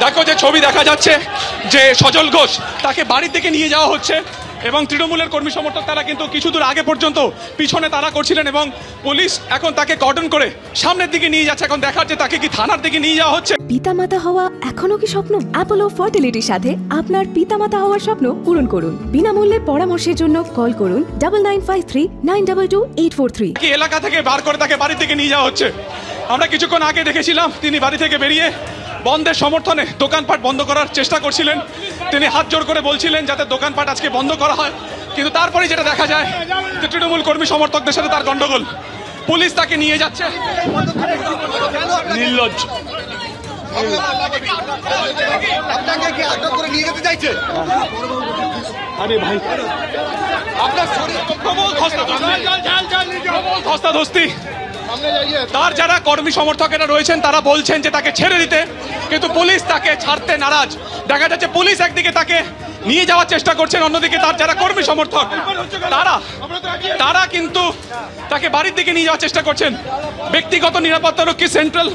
দেখো যে ছবি দেখা যাচ্ছে যে সজল ঘোষ তাকে বাড়ি থেকে নিয়ে যাওয়া হচ্ছে এবং তৃণমূলের কর্মী সমর্থক তারা কিন্তু কিছু দূর আগে পর্যন্ত পিছনে তারা করছিলেন এবং পুলিশ এখন তাকে কর্ডন করে সামনের দিকে নিয়ে যাচ্ছে। এখন দেখাচ্ছে তাকে কি থানার দিকে নিয়ে যাওয়া হচ্ছে। পিতামাতা হওয়া এখনো কি স্বপ্ন? অ্যাপোলো ফার্টিলিটির সাথে আপনার পিতামাতা হওয়ার স্বপ্ন পূরণ করুন। বিনামূল্যে পরামর্শের জন্য কল করুন 9953922843। কি এলাকা থেকে বার করে তাকে বাড়ি থেকে নিয়ে যাওয়া হচ্ছে। আমরা কিছুক্ষণ আগে দেখেছিলাম তিনি বাড়ি থেকে বেরিয়ে বন্ধের সমর্থনে দোকানপাট বন্ধ করার চেষ্টা করছিলেন। তিনি হাত জোড় করে বলছিলেন যাতে দোকানপাট আজকে বন্ধ করা হয়, কিন্তু তারপরে যেটা দেখা যায় যে তৃণমূল কর্মী সমর্থকদের সাথে তার গন্ডগোল। পুলিশ তাকে নিয়ে যাচ্ছে। নির্লজ্জ। আপনাকে কি আটক করে নিয়ে যেতে চাইছে? আরে ভাই আপনার ধস্তাধস্তি। তার যারা কর্মী সমর্থকেরা রয়েছেন তারা বলছেন যে তাকে ছেড়ে দিতে, কিন্তু পুলিশ তাকে ছাড়তে নারাজ। দেখা যাচ্ছে পুলিশ একদিকে তাকে নিয়ে যাওয়ার চেষ্টা করছেন, অন্যদিকে তার যারা কর্মী সমর্থক তারা কিন্তু তাকে বাড়ির দিকে নিয়ে যাওয়ার চেষ্টা করছেন। ব্যক্তিগত নিরাপত্তারক্ষী সেন্ট্রাল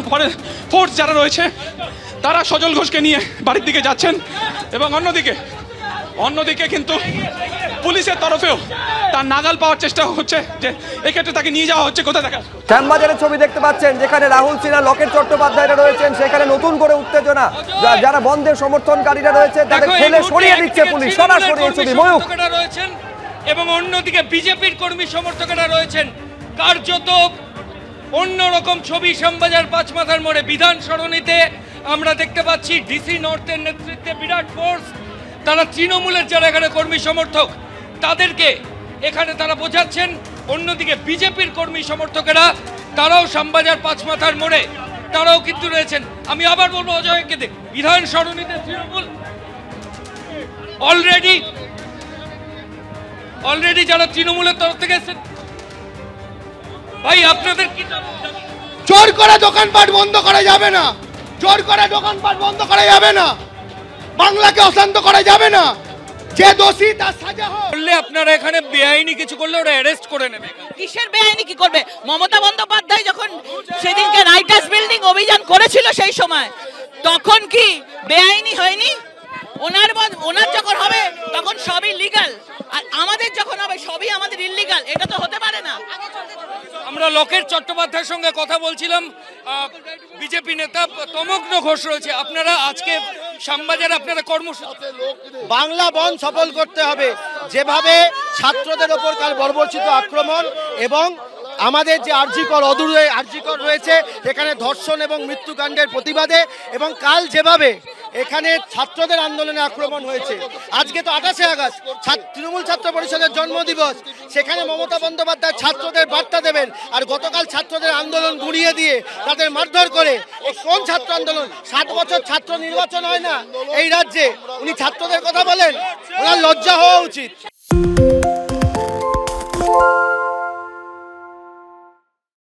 ফোর্স যারা রয়েছে তারা সজল ঘোষকে নিয়ে বাড়ির দিকে যাচ্ছেন এবং অন্যদিকে কিন্তু পুলিশের তরফেও তার নাগাল পাওয়ার চেষ্টা হচ্ছে যে এক্ষেত্রে তাকে নিয়ে যাওয়া হচ্ছে। কোথায় দেখা শ্যামবাজারের ছবি দেখতে পাচ্ছেন যেখানে রাহুল সিনহা, লকেট চট্টোপাধ্যায়রা রয়েছেন, সেখানে নতুন করে উত্তেজনা। যারা বন্ধের সমর্থনকারীরা রয়েছে তাদের ঠেলে সরিয়ে দিচ্ছে পুলিশ। সরাসরি এই ছবি ময়ূক রয়েছেন এবং অন্যদিকে বিজেপির কর্মী সমর্থকেরা রয়েছেন। কার্যত অন্যরকম ছবি শ্যামবাজার পাঁচমাথার মোড়ে বিধান সরণিতে আমরা দেখতে পাচ্ছি ডিসি নর্থের নেতৃত্বে বিরাট ফোর্স। তারা তৃণমূলের যারা এখানে কর্মী সমর্থক তাদেরকে এখানে তারা বোঝাচ্ছেন। অন্যদিকে বিজেপির কর্মী সমর্থকেরা তারাও শ্যামবাজার পাঁচমাথার মোড়ে তারাও কিন্তু রয়েছেন। আমি আবার বলবো অজয়কে দেখ, বিধান সরণিতে তৃণমূল অলরেডি যারা তৃণমূলের তরফ থেকে এসেছেন। ভাই আপনাদের কি জোর করে দোকানপাট বন্ধ করা যাবে না, জোর করে দোকানপাট বন্ধ করা যাবে না, বাংলাকে অশান্ত করা যাবে না। যে দোষী তার সাজা হোক। বললে আপনারা এখানে বেআইনি কিছু করলে ওরা অ্যারেস্ট করে নেবে। কিসের বেআইনি কি করবে? মমতা বন্দ্যোপাধ্যায় যখন সেদিনকে রাইটার্স বিল্ডিং অভিযান করেছিল সেই সময় তখন কি বেআইনি হয়নি? ওনার যখন হবে তখন সবই লিগ্যাল, আর আমাদের যখন হবে সবই আমাদের ইললিগ্যাল। এটা তো হতে পারে না। আমরা লকেট চট্টোপাধ্যায়ের সঙ্গে কথা বলছিলাম, বিজেপি নেতা তমগ্ন ঘোষ রয়েছে। আপনারা আজকে শ্যামবাজারে আপনারা কর্মসূচি বাংলা বন্ধ সফল করতে হবে। যেভাবে ছাত্রদের ওপর কাল বর্বরচিত আক্রমণ এবং আমাদের যে অদূরে আরজিকর রয়েছে এখানে ধর্ষণ এবং মৃত্যুকাণ্ডের প্রতিবাদে, এবং কাল যেভাবে এখানে ছাত্রদের আন্দোলনে আক্রমণ হয়েছে। আজকে তো 28শে আগস্ট তৃণমূল ছাত্র পরিষদের জন্মদিবস, সেখানে মমতা বন্দ্যোপাধ্যায় ছাত্রদের বার্তা দেবেন, আর গতকাল ছাত্রদের আন্দোলন গুঁড়িয়ে দিয়ে তাদের মারধর করে। কোন ছাত্র আন্দোলন? 7 বছর ছাত্র নির্বাচন হয় না এই রাজ্যে, উনি ছাত্রদের কথা বলেন? ওনার লজ্জা হওয়া উচিত।